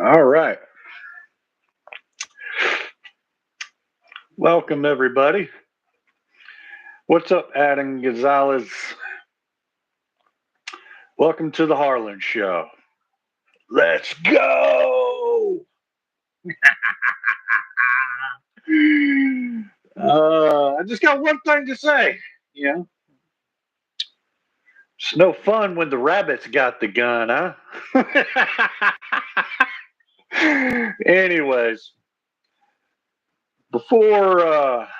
All right. Welcome, everybody. What's up, Adam Gonzalez? Welcome to the Harlan Show. Let's go. I just got one thing to say. You know, it's no fun when the rabbits got the gun, huh? Anyways, before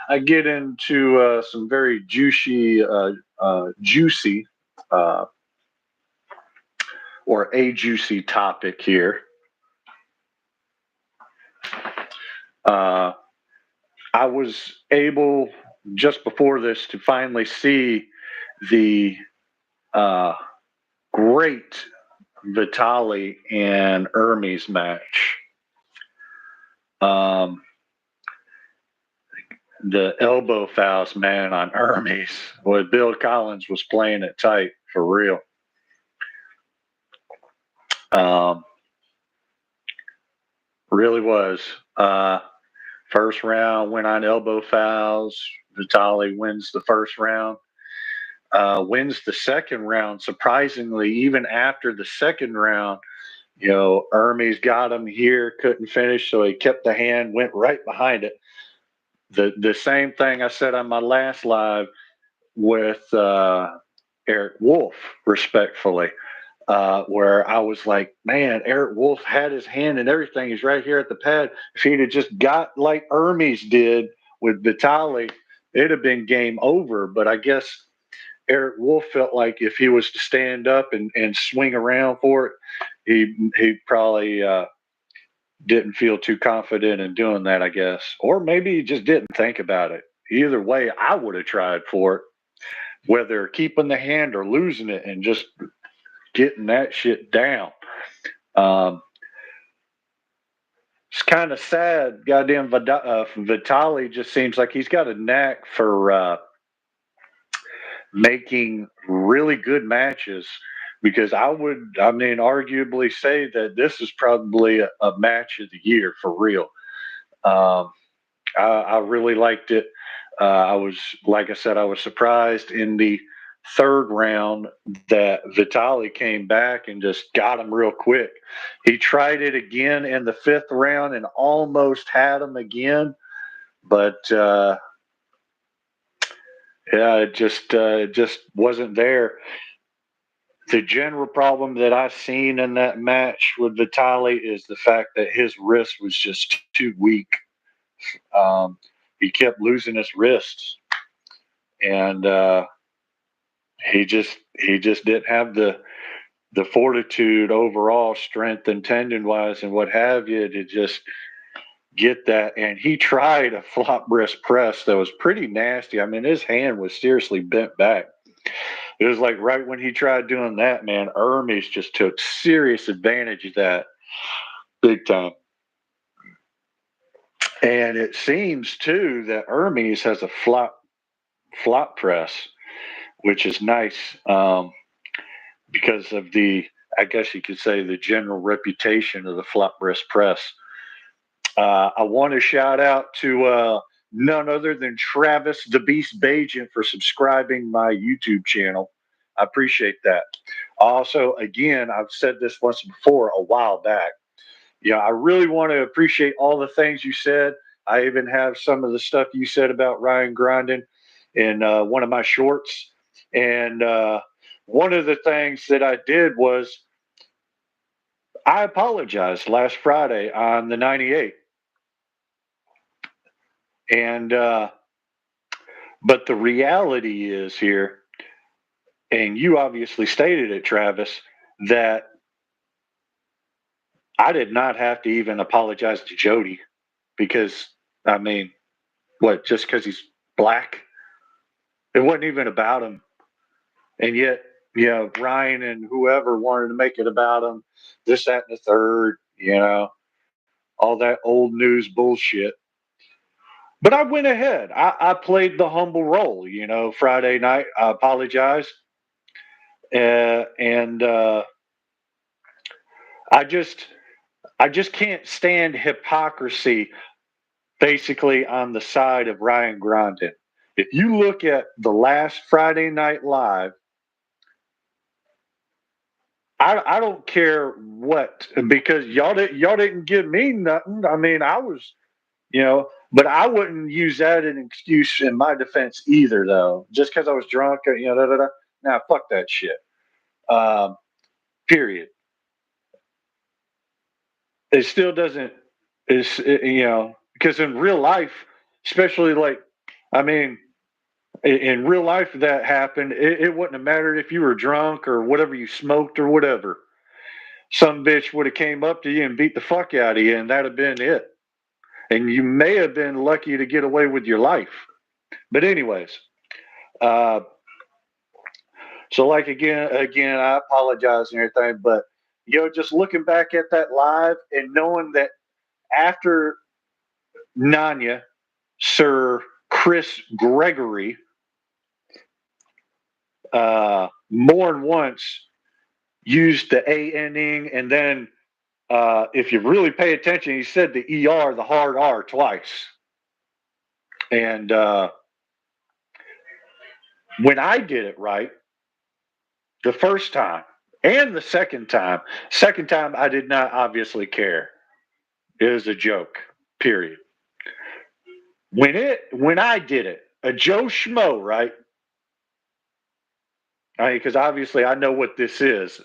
I get into some very juicy, uh, or a juicy topic here, uh, I was able just before this to finally see the uh, great Vitali and Hermes match. Um, the elbow fouls, man, on Hermes. Boy, Bill Collins was playing it tight for real. Um, really was. First round went on elbow fouls. Vitali wins the first round. Wins the second round. Surprisingly, even after the second round, Hermes got him here, couldn't finish, so he kept the hand, went right behind it. The same thing I said on my last live with Eric Wolf, respectfully, where I was like, man, Eric Wolf had his hand and everything. He's right here at the pad. If he'd have just got like Hermes did with Vitali, it'd have been game over. But I guess Eric Wolf felt like if he was to stand up and swing around for it, he probably didn't feel too confident in doing that, I guess. Or maybe he just didn't think about it. Either way, I would have tried for it, whether keeping the hand or losing it and just getting that shit down. Um, it's kind of sad. Goddamn Vitali just seems like he's got a knack for making really good matches, because I mean, arguably say that this is probably a match of the year for real. Um, I really liked it. I was, like I said, I was surprised in the third round that Vitali came back and just got him real quick. He tried it again in the fifth round and almost had him again, but yeah, it just wasn't there. The general problem that I've seen in that match with Vitali is the fact that his wrist was just too weak. Um, he kept losing his wrists, and he just didn't have the fortitude, overall strength and tendon wise and what have you, to just get that. And he tried a flop wrist press that was pretty nasty. I mean, his hand was seriously bent back. It was like right when he tried doing that, man, Hermes just took serious advantage of that, big time. And it seems too that Hermes has a flop press, which is nice, because of the, I guess you could say, the general reputation of the flop wrist press. I want to shout out to none other than Travis the Beast Bajan for subscribing my YouTube channel. I appreciate that. Also, again, I've said this once before a while back. I really want to appreciate all the things you said. I even have some of the stuff you said about Ryan Grondin in one of my shorts. And one of the things that I did was I apologized last Friday on the 98. And but the reality is here, and you obviously stated it, Travis, that I did not have to even apologize to Jody, because, I mean, what, just because he's black? It wasn't even about him. And yet, Ryan and whoever wanted to make it about him, this, that, and the third, all that old news bullshit. But I went ahead. I played the humble role, Friday night. I apologized. And I just, I just can't stand hypocrisy basically on the side of Ryan Grondin. If you look at the last Friday Night Live, I don't care what, because y'all didn't give me nothing. I mean, I was, but I wouldn't use that as an excuse in my defense either, though. Just because I was drunk, da da da. Nah, fuck that shit. Um, period. It still doesn't. Because in real life, especially like, I mean, in real life that happened, it wouldn't have mattered if you were drunk or whatever you smoked or whatever. Some bitch would have came up to you and beat the fuck out of you, and that'd have been it. And you may have been lucky to get away with your life. But anyways, uh, so like again, I apologize and everything, but just looking back at that live and knowing that after Nanya, Sir Chris Gregory, more than once used the A-ending, and then if you really pay attention, he said the ER, the hard R, twice. And when I did it right, the first time and the second time I did not obviously care. It was a joke, period. When I did it, a Joe Schmo, right? Because obviously I know what this is.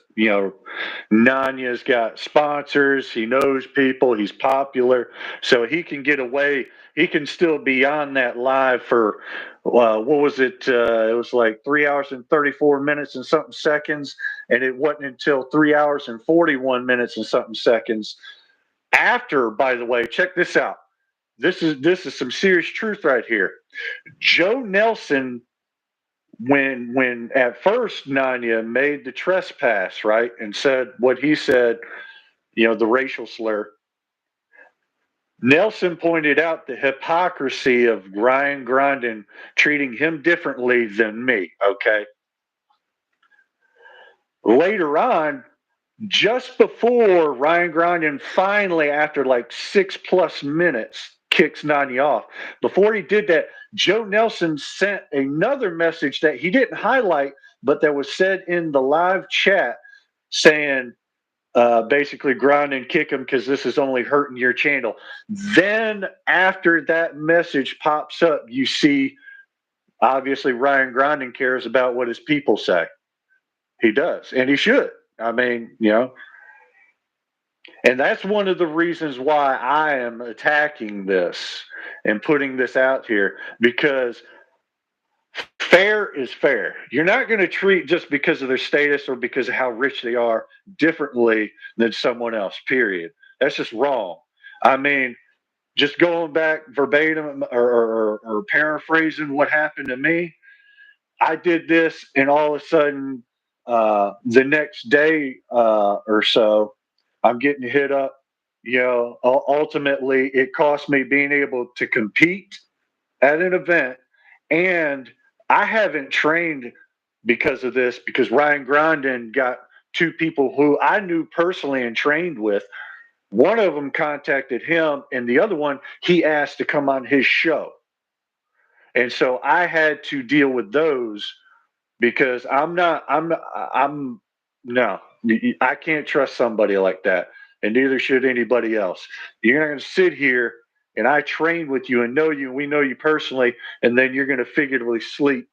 Nanya's got sponsors. He knows people. He's popular, so he can get away. He can still be on that live for what was it? It was like 3 hours and 34 minutes and something seconds, and it wasn't until 3 hours and 41 minutes and something seconds after. By the way, check this out. This is some serious truth right here. Joe Nelson, when at first Nanya made the trespass, right, and said what he said, the racial slur, Nelson pointed out the hypocrisy of Ryan Grondin treating him differently than me, okay? Later on, just before Ryan Grondin finally, after like 6+ minutes, kicks Nanya off, before he did that, Joe Nelson sent another message that he didn't highlight, but that was said in the live chat, saying basically Grondin, kick him because this is only hurting your channel. Then after that message pops up, you see obviously Ryan Grondin cares about what his people say. He does, and he should. I mean, and that's one of the reasons why I am attacking this and putting this out here, because fair is fair. You're not going to treat, just because of their status or because of how rich they are, differently than someone else, period. That's just wrong. I mean, just going back verbatim or paraphrasing what happened to me, I did this, and all of a sudden, the next day or so, I'm getting hit up. Ultimately, it cost me being able to compete at an event, and I haven't trained because of this, because Ryan Grondin got two people who I knew personally and trained with. One of them contacted him, and the other one he asked to come on his show. And so I had to deal with those, because no, I can't trust somebody like that, and neither should anybody else. You're not going to sit here and I train with you and know you, and we know you personally, and then you're going to figuratively speaking,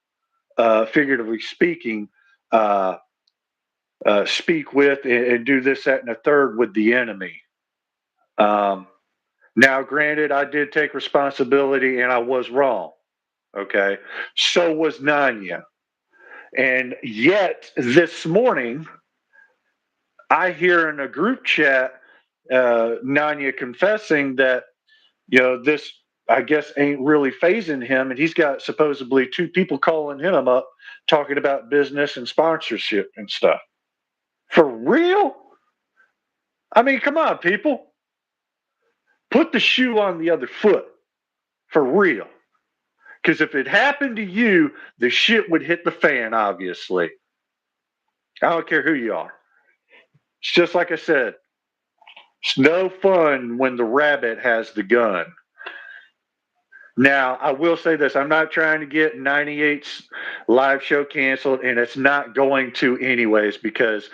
speak with and do this, that, and a third with the enemy. Now, granted, I did take responsibility and I was wrong. Okay, so was Nanya. And yet, this morning, I hear in a group chat Nanya confessing that, this, I guess, ain't really phasing him. And he's got supposedly two people calling him up talking about business and sponsorship and stuff. For real? I mean, come on, people. Put the shoe on the other foot. For real. Because if it happened to you, the shit would hit the fan, obviously. I don't care who you are. It's just like I said, It's no fun when the rabbit has the gun. Now, I will say this. I'm not trying to get 98's live show canceled, and it's not going to anyways, because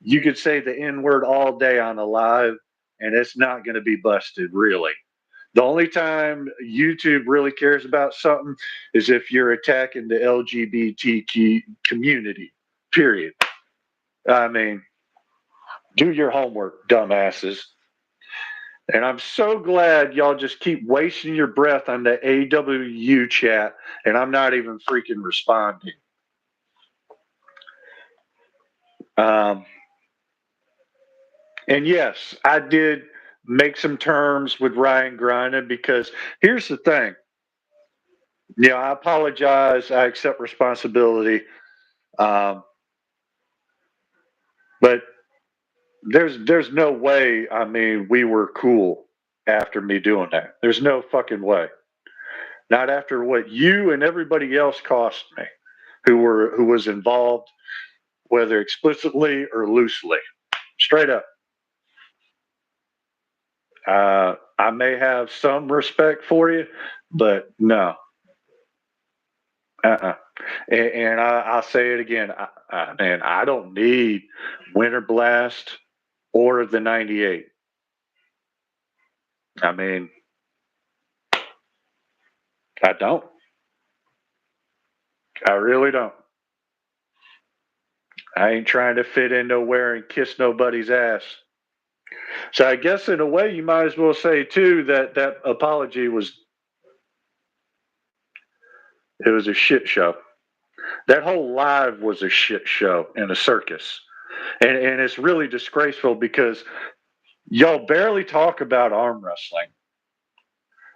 you could say the N word all day on a live, and it's not going to be busted, really. The only time YouTube really cares about something is if you're attacking the LGBTQ community, period. I mean, do your homework, dumbasses. And I'm so glad y'all just keep wasting your breath on the AWU chat, and I'm not even freaking responding. And yes, I did make some terms with Ryan Grindin, because here's the thing. Yeah, I apologize. I accept responsibility. Um, but there's no way. I mean, we were cool after me doing that. There's no fucking way. Not after what you and everybody else cost me, who was involved, whether explicitly or loosely. Straight up. I may have some respect for you, but no. Uh-uh. And I'll say it again. Man, I don't need Winter Blast or the 98. I mean, I don't. I really don't. I ain't trying to fit in nowhere and kiss nobody's ass. So I guess in a way you might as well say too that that apology was, it was a shit show. That whole live was a shit show and a circus. And it's really disgraceful because y'all barely talk about arm wrestling.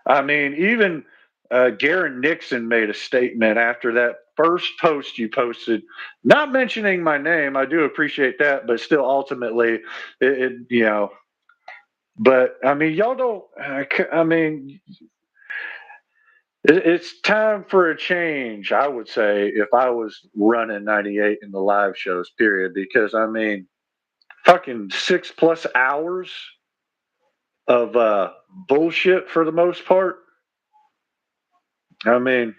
I mean, even Garen Nixon made a statement after that first post you posted, not mentioning my name. I do appreciate that, but still, ultimately, you know. But I mean, y'all don't. I mean, it's time for a change. I would say if I was running 98 in the live shows, period, because I mean, fucking 6+ hours of bullshit for the most part. I mean,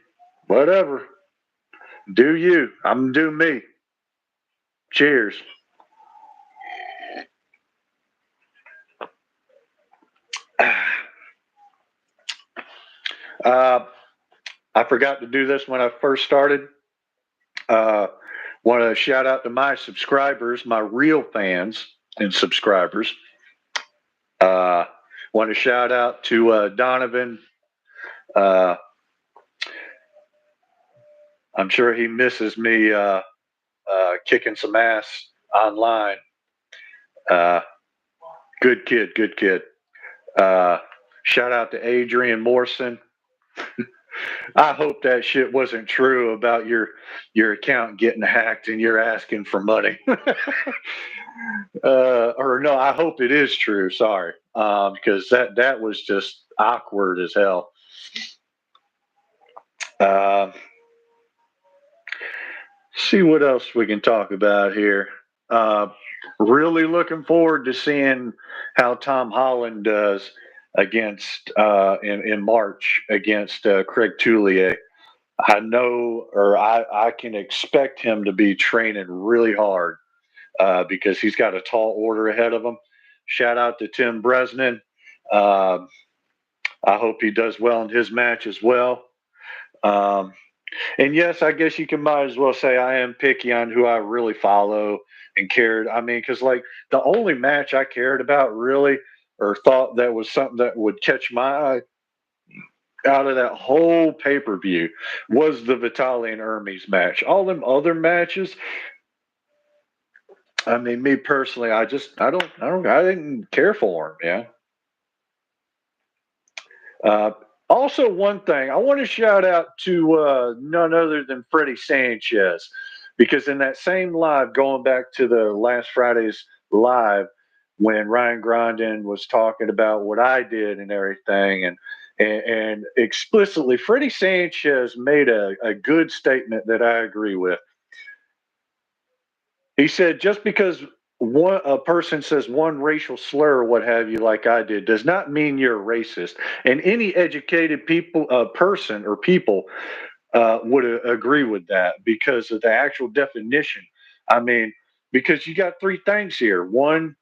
whatever. Do you? I'm do me. Cheers. Uh, I forgot to do this when I first started. Uh, Want to shout out to my subscribers, my real fans and subscribers. Uh, Want to shout out to Donovan. Uh, I'm sure he misses me kicking some ass online. Uh, Good kid, good kid. Uh, Shout out to Adrian Morrison. I hope that shit wasn't true about your account getting hacked and you're asking for money. Or no, I hope it is true. Sorry, because that was just awkward as hell. Uh, see what else we can talk about here. Uh, Really looking forward to seeing how Tom Holland does against in March against Craig Tullier. I know, or I can expect him to be training really hard because he's got a tall order ahead of him. Shout out to Tim Bresnan. Uh, I hope he does well in his match as well. Um, and yes, I guess you can might as well say I am picky on who I really follow and cared. I mean, because like the only match I cared about really or thought that was something that would catch my eye out of that whole pay per view was the Vitali and Hermes match. All them other matches, I mean, me personally, I didn't care for them. Yeah. Also, one thing I want to shout out to none other than Freddie Sanchez, because in that same live, going back to the last Friday's live, when Ryan Grondin was talking about what I did and everything, and explicitly, Freddie Sanchez made a good statement that I agree with. He said, just because a person says one racial slur or what have you, like I did, does not mean you're a racist. And any educated person or people would agree with that because of the actual definition. I mean, because you got three things here: one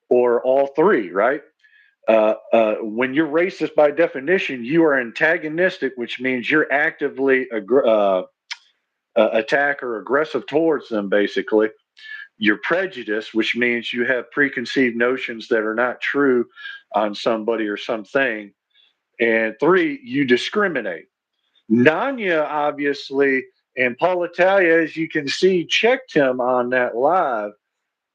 or all three, right? When you're racist by definition, you are antagonistic, which means you're actively attack or aggressive towards them, basically. You're prejudiced, which means you have preconceived notions that are not true on somebody or something. And three, you discriminate. Nanya, obviously, and Paul Italia, as you can see, checked him on that live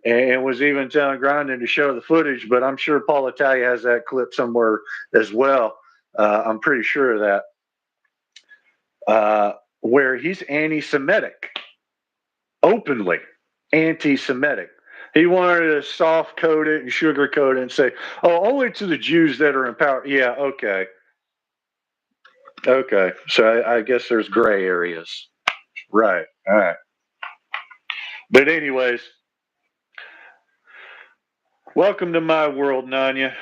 and was even telling Grinding to show the footage, but I'm sure Paul Italia has that clip somewhere as well. I'm pretty sure of that. Where he's anti Semitic, openly anti Semitic. He wanted to soft coat it and sugarcoat it and say, oh, only to the Jews that are in power. Yeah, okay. Okay. So I guess there's gray areas. Right. All right. But, anyways, welcome to my world, Nanya.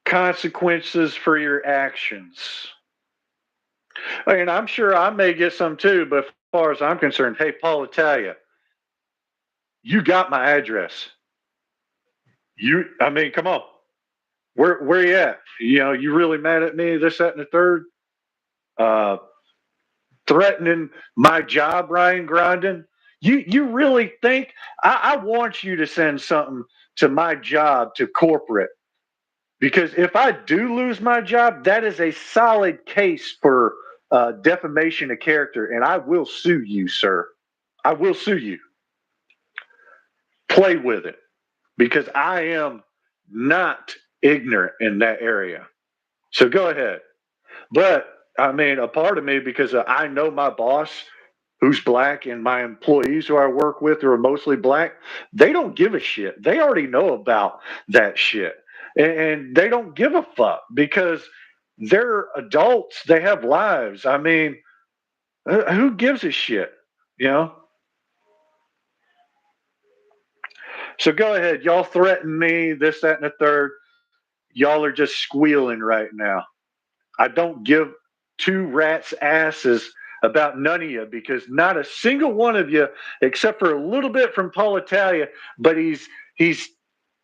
Consequences for your actions. And I'm sure I may get some too, but as far as I'm concerned, hey, Paul Italia, you got my address. I mean, come on. Where you at? You know, you really mad at me, this, that, and the third? Threatening my job, Ryan Grinding? You really think I want you to send something to my job to corporate? Because if I do lose my job, that is a solid case for defamation of character, and I will sue you, sir. I will sue you. Play with it, because I am not ignorant in that area. So go ahead. But I mean, a part of me, because I know my boss who's black and my employees who I work with who are mostly black, they don't give a shit. They already know about that shit. And they don't give a fuck because they're adults. They have lives. I mean, who gives a shit? You know? So go ahead. Y'all threaten me, this, that, and the third. Y'all are just squealing right now. I don't give two rats' asses about none of you because not a single one of you, except for a little bit from Paul Italia, but he's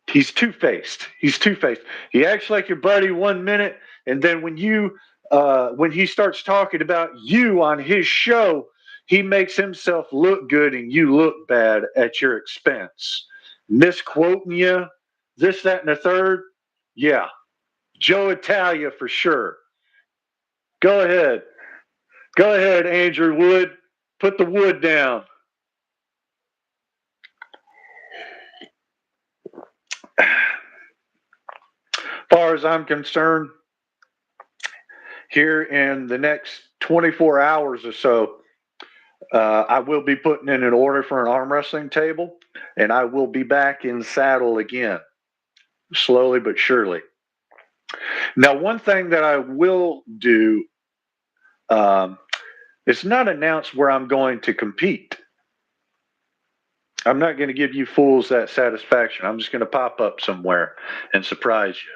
two-faced. He's two-faced. He acts like your buddy 1 minute, and then when he starts talking about you on his show, he makes himself look good and you look bad at your expense. Misquoting you, this, that, and the third. Yeah, Joe Italia for sure. Go ahead. Go ahead, Andrew Wood. Put the wood down. As far as I'm concerned, here in the next 24 hours or so, I will be putting in an order for an arm wrestling table, and I will be back in saddle again, slowly but surely. Now, one thing that I will do, it's not announced where I'm going to compete. I'm not going to give you fools that satisfaction. I'm just going to pop up somewhere and surprise you.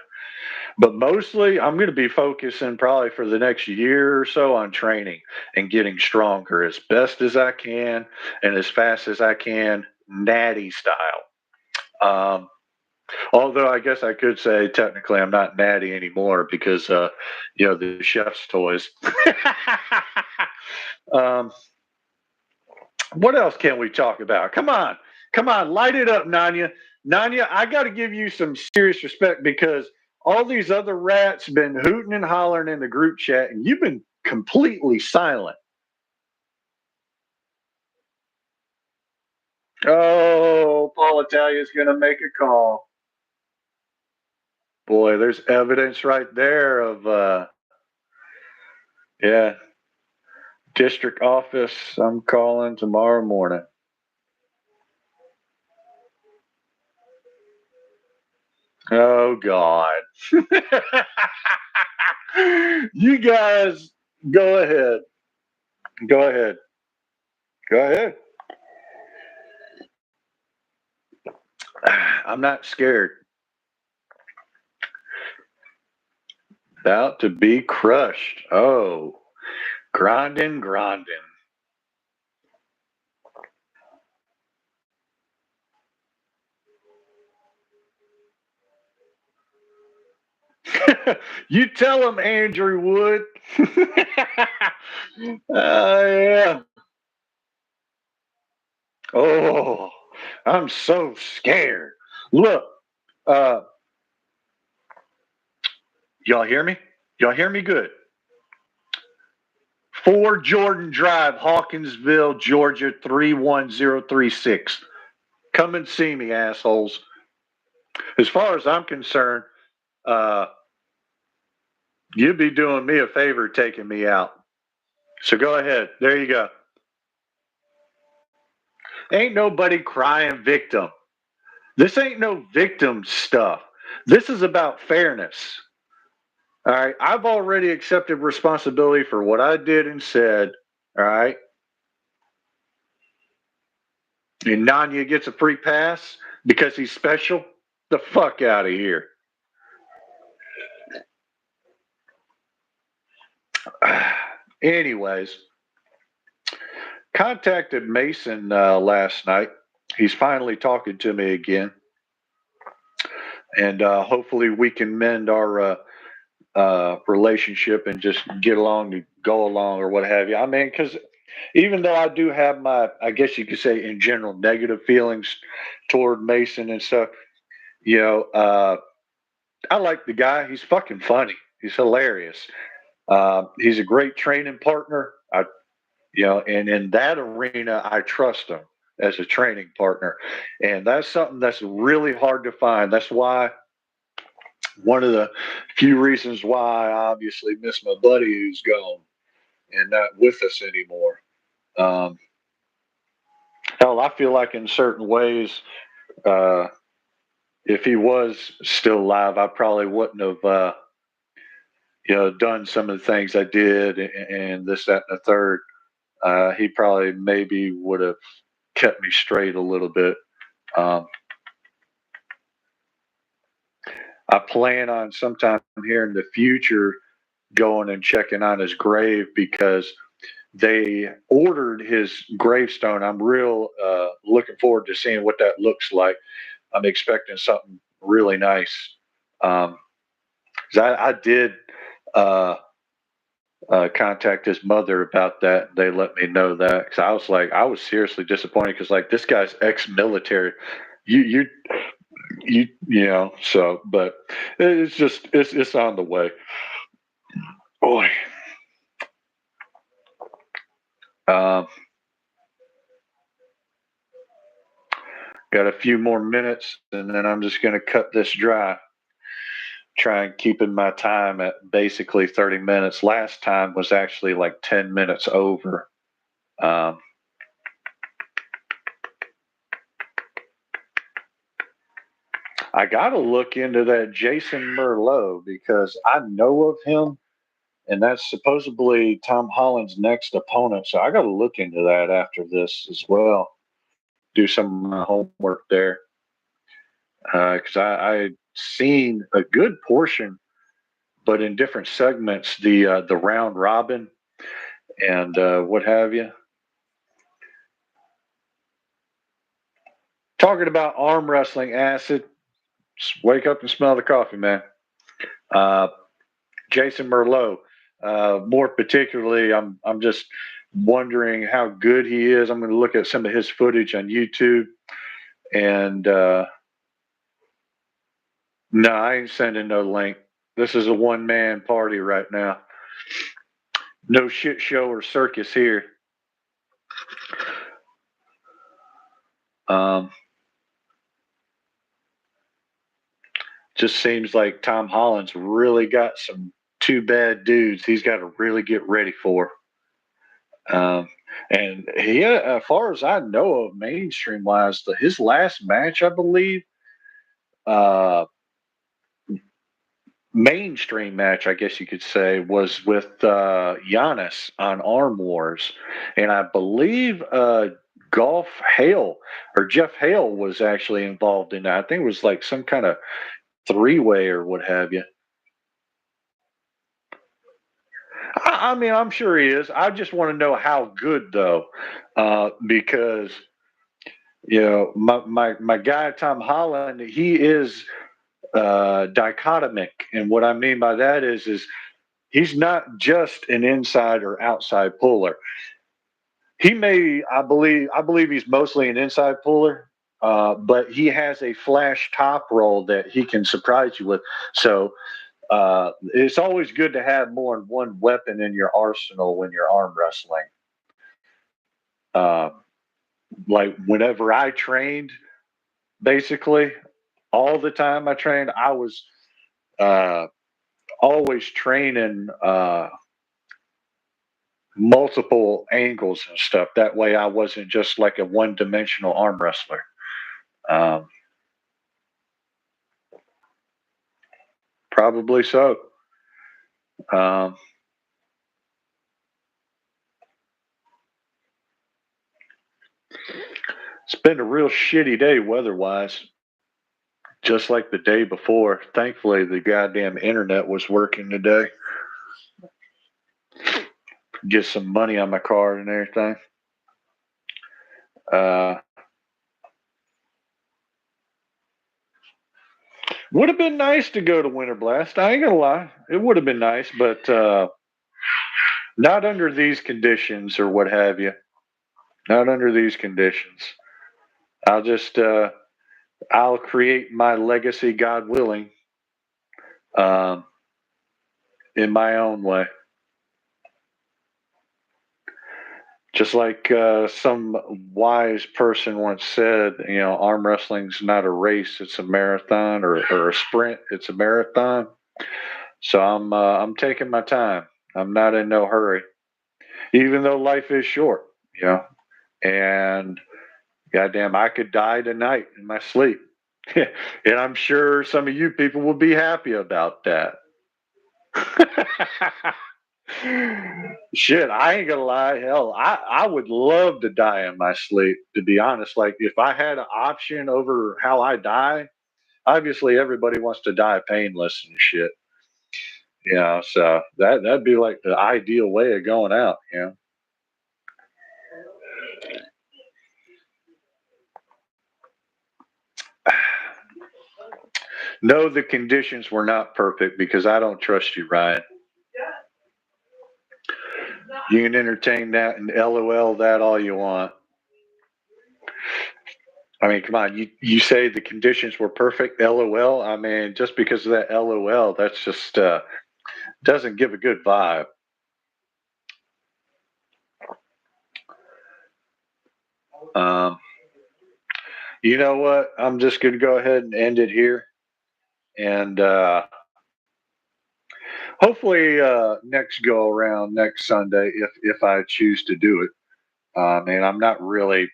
But mostly, I'm going to be focusing probably for the next year or so on training and getting stronger as best as I can and as fast as I can, natty style. Although I guess I could say technically I'm not natty anymore because, the chef's toys. What else can we talk about? Come on, light it up, Nanya. Nanya, I got to give you some serious respect because all these other rats been hooting and hollering in the group chat, and you've been completely silent. Oh, Paul Italia's going to make a call. Boy, there's evidence right there of, district office. I'm calling tomorrow morning. Oh, God. You guys, go ahead. Go ahead. Go ahead. I'm not scared. About to be crushed. Oh, grinding, grinding. You tell him, Andrew Wood. Yeah. Oh, I'm so scared. Look, uh, y'all hear me? Y'all hear me good? 4 Jordan Drive, Hawkinsville, Georgia, 31036. Come and see me, assholes. As far as I'm concerned, uh, you'd be doing me a favor taking me out. So go ahead. There you go. Ain't nobody crying victim. This ain't no victim stuff. This is about fairness. All right. I've already accepted responsibility for what I did and said. All right. And Nanya gets a free pass because he's special. The fuck out of here. Anyways, contacted Mason last night. He's finally talking to me again. And hopefully we can mend our relationship and just get along to go along or what have you. I mean, because even though I do have my, I guess you could say, in general, negative feelings toward Mason and stuff, you know, I like the guy. He's fucking funny. He's hilarious. He's a great training partner. And in that arena, I trust him as a training partner, and that's something that's really hard to find. That's why one of the few reasons why I obviously miss my buddy who's gone and not with us anymore. Um, Hell, I feel like in certain ways, uh, if he was still alive, I probably wouldn't have, done some of the things I did and this, that, and the third. He probably maybe would have kept me straight a little bit. Um, I plan on sometime here in the future going and checking on his grave because they ordered his gravestone. I'm real looking forward to seeing what that looks like. I'm expecting something really nice. Um, 'Cause I did uh, contact his mother about that. They let me know that because I was seriously disappointed because like this guy's ex-military. You so but it's just it's on the way. Boy, um, got a few more minutes and then I'm just going to cut this dry. Try and keeping my time at basically 30 minutes. Last time was actually like 10 minutes over. Um, I got to look into that Jason Merlot because I know of him, and that's supposedly Tom Holland's next opponent. So I got to look into that after this as well. Do some homework there because I seen a good portion, but in different segments, the round robin and what have you. Talking about arm wrestling, acid. Just wake up and smell the coffee, man. Uh, Jason Merlot. More particularly, I'm just wondering how good he is. I'm going to look at some of his footage on YouTube, and no, I ain't sending no link. This is a one man party right now. No shit show or circus here. Um, just seems like Tom Holland's really got some two bad dudes he's got to really get ready for. Um, and he, as far as I know of, mainstream wise, his last match, I believe, uh, mainstream match, I guess you could say, was with Giannis on Arm Wars, and I believe Golf Hale or Jeff Hale was actually involved in that. I think it was like some kind of three-way or what have you. I mean, I'm sure he is. I just want to know how good though, because my guy Tom Holland, he is dichotomic, and what I mean by that is he's not just an inside or outside puller. He may, I believe he's mostly an inside puller, but he has a flash top roll that he can surprise you with. So it's always good to have more than one weapon in your arsenal when you're arm wrestling. Uh, like whenever I trained, basically all the time I trained, I was uh, always training multiple angles and stuff. That way, I wasn't just like a one-dimensional arm wrestler. Um, Probably so. Um, it's been a real shitty day weather-wise, just like the day before. Thankfully, the goddamn internet was working today. Get some money on my card and everything. Uh, would have been nice to go to Winter Blast. I ain't gonna lie, it would have been nice, but not under these conditions or what have you. Not under these conditions. I'll just I'll create my legacy, God willing, um, in my own way. Just like some wise person once said, arm wrestling's not a race; it's a marathon, or a sprint. It's a marathon. So I'm taking my time. I'm not in no hurry, even though life is short. You know, and goddamn, I could die tonight in my sleep. And I'm sure some of you people will be happy about that. Shit, I ain't gonna lie. Hell, I would love to die in my sleep, to be honest. Like, if I had an option over how I die, obviously everybody wants to die painless and shit. So that'd be like the ideal way of going out. No, the conditions were not perfect because I don't trust you, Ryan. You can entertain that and LOL that all you want. I mean, come on, you say the conditions were perfect, LOL. I mean, just because of that LOL, that's just doesn't give a good vibe. Um, you know what? I'm just going to go ahead and end it here, and hopefully next go around next Sunday, if I choose to do it. And I'm not really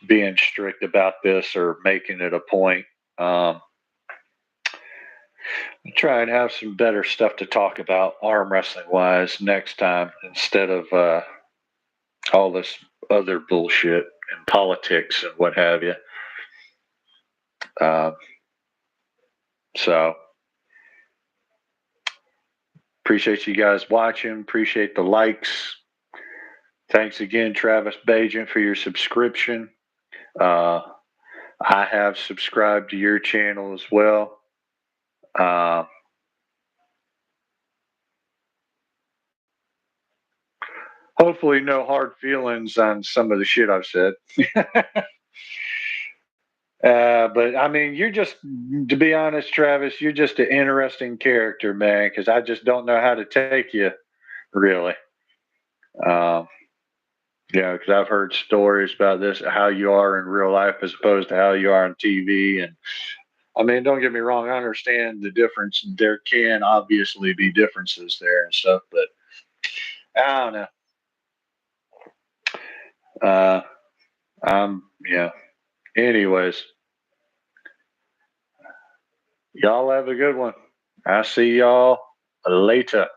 being strict about this or making it a point. Um, Try and have some better stuff to talk about arm wrestling wise next time instead of all this other bullshit and politics and what have you. Uh, so appreciate you guys watching. Appreciate the likes. Thanks again, Travis Bajan, for your subscription. Uh, I have subscribed to your channel as well. Uh, Hopefully, no hard feelings on some of the shit I've said. But I mean, you're just, to be honest, Travis, you're just an interesting character, man, because I just don't know how to take you, really. Um, because I've heard stories about this, how you are in real life as opposed to how you are on TV. And I mean, don't get me wrong, I understand the difference. There can obviously be differences there and stuff, but I don't know. Uh, yeah. Anyways, y'all have a good one. I see y'all later.